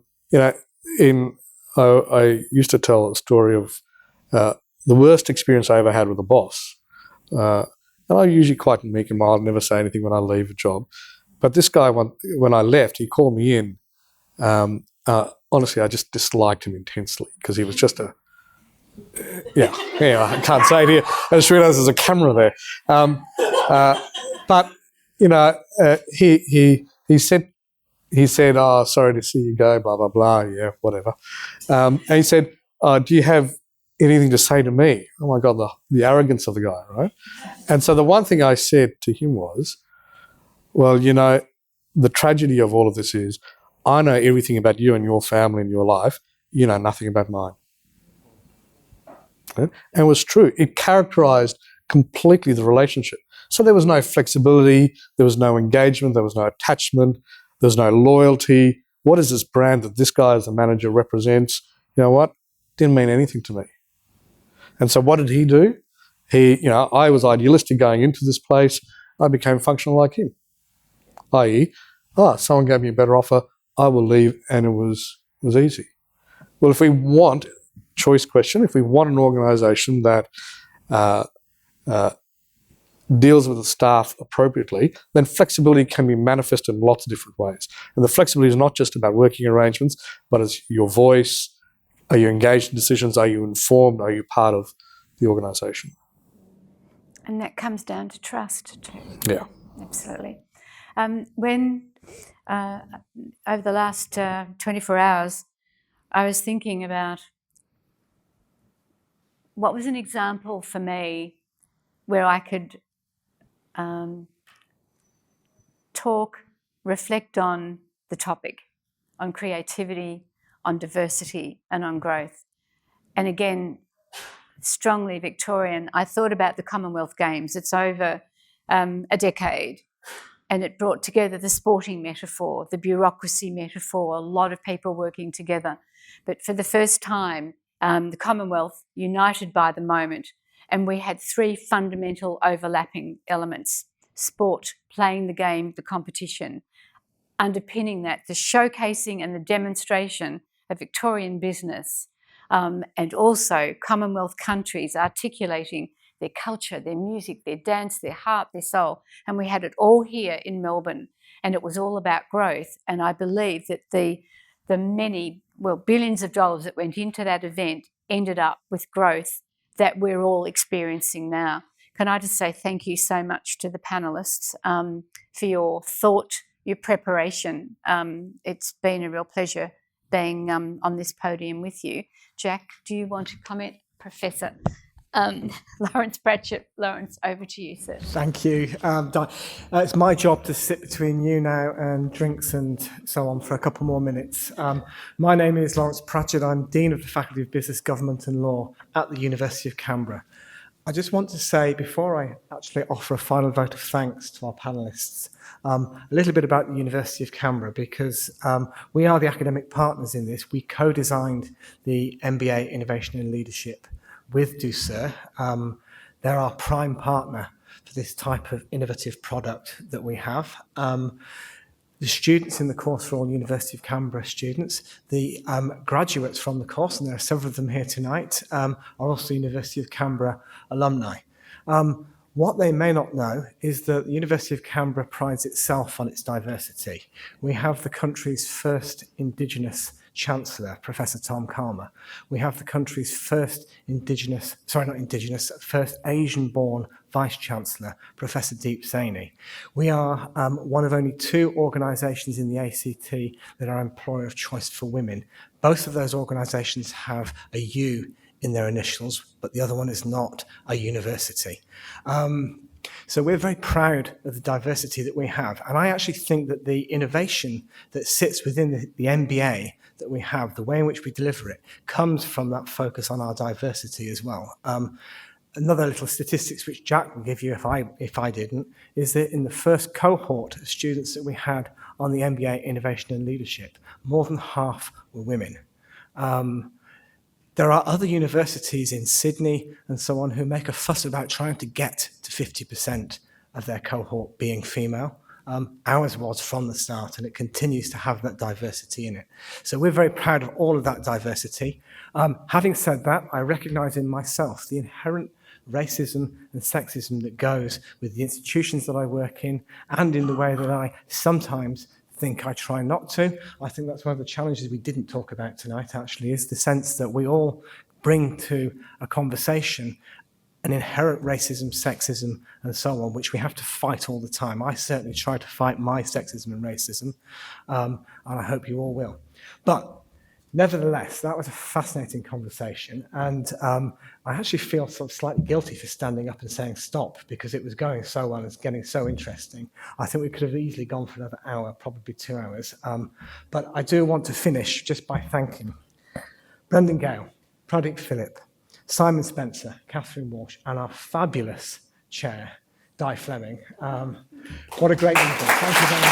F: used to tell a story of the worst experience I ever had with a boss. And I'm usually quite meek and mild, never say anything when I leave a job. But this guy, when I left, he called me in. Honestly, I just disliked him intensely because he was just I can't say it here. I just realised there's a camera there. But he said, "Oh, sorry to see you go, blah, blah, blah, yeah, whatever." And he said, "Do you have anything to say to me?" Oh my God, the arrogance of the guy, right? And so the one thing I said to him was, well, the tragedy of all of this is I know everything about you and your family and your life. You know nothing about mine. And it was true. It characterised completely the relationship. So there was no flexibility, there was no engagement, there was no attachment, there was no loyalty. What is this brand that this guy as the manager represents? You know what? Didn't mean anything to me. And so what did he do? I was idealistic going into this place. I became functional like him. I.e., someone gave me a better offer, I will leave, and it was easy. Well, if we want, choice question, if we want an organisation that deals with the staff appropriately, then flexibility can be manifested in lots of different ways. And the flexibility is not just about working arrangements, but it's your voice. Are you engaged in decisions? Are you informed? Are you part of the organisation?
B: And that comes down to trust too.
F: Yeah.
B: Absolutely. When over the last 24 hours, I was thinking about what was an example for me where I could talk, reflect on the topic, on creativity, on diversity, and on growth. And again, strongly Victorian, I thought about the Commonwealth Games. It's over a decade, and it brought together the sporting metaphor, the bureaucracy metaphor, a lot of people working together. But for the first time, the Commonwealth united by the moment, and we had three fundamental overlapping elements: sport, playing the game, the competition. Underpinning that, the showcasing and the demonstration of Victorian business, and also Commonwealth countries articulating their culture, their music, their dance, their heart, their soul. And we had it all here in Melbourne, and it was all about growth. And I believe that the many, billions of dollars that went into that event ended up with growth that we're all experiencing now. Can I just say thank you so much to the panellists for your thought, your preparation. It's been a real pleasure being on this podium with you. Jack, do you want to comment? Professor Lawrence Pratchett. Lawrence, over to you, sir.
G: Thank you. It's my job to sit between you now and drinks and so on for a couple more minutes. My name is Lawrence Pratchett. I'm Dean of the Faculty of Business, Government and Law at the University of Canberra. I just want to say, before I actually offer a final vote of thanks to our panellists, a little bit about the University of Canberra, because we are the academic partners in this. We co-designed the MBA Innovation and Leadership with Ducere. They're our prime partner for this type of innovative product that we have. The students in the course are all University of Canberra students. The graduates from the course, and there are several of them here tonight, are also University of Canberra alumni. What they may not know is that the University of Canberra prides itself on its diversity. We have the country's first Indigenous Chancellor, Professor Tom Calmer. We have the country's first first Asian-born Vice-Chancellor, Professor Deep Saini. We are one of only two organisations in the ACT that are employer of choice for women. Both of those organisations have a U in their initials, but the other one is not a university. So we're very proud of the diversity that we have. And I actually think that the innovation that sits within the MBA that we have, the way in which we deliver it, comes from that focus on our diversity as well. Another little statistics which Jack will give you if I didn't, is that in the first cohort of students that we had on the MBA Innovation and Leadership, more than half were women. There are other universities in Sydney and so on who make a fuss about trying to get to 50% of their cohort being female. Ours was from the start, and it continues to have that diversity in it. So we're very proud of all of that diversity. Having said that, I recognise in myself the inherent racism and sexism that goes with the institutions that I work in, and in the way that I sometimes think I try not to. I think that's one of the challenges we didn't talk about tonight, actually, is the sense that we all bring to a conversation an inherent racism, sexism, and so on, which we have to fight all the time. I certainly try to fight my sexism and racism, and I hope you all will. But nevertheless, that was a fascinating conversation, and I actually feel sort of slightly guilty for standing up and saying stop, because it was going so well, it's getting so interesting. I think we could have easily gone for another hour, probably 2 hours. But I do want to finish just by thanking Brendon Gale, Pradeep Philip, Simon Spencer, Catherine Walsh, and our fabulous chair, Di Fleming. What a great evening. Thank you very much.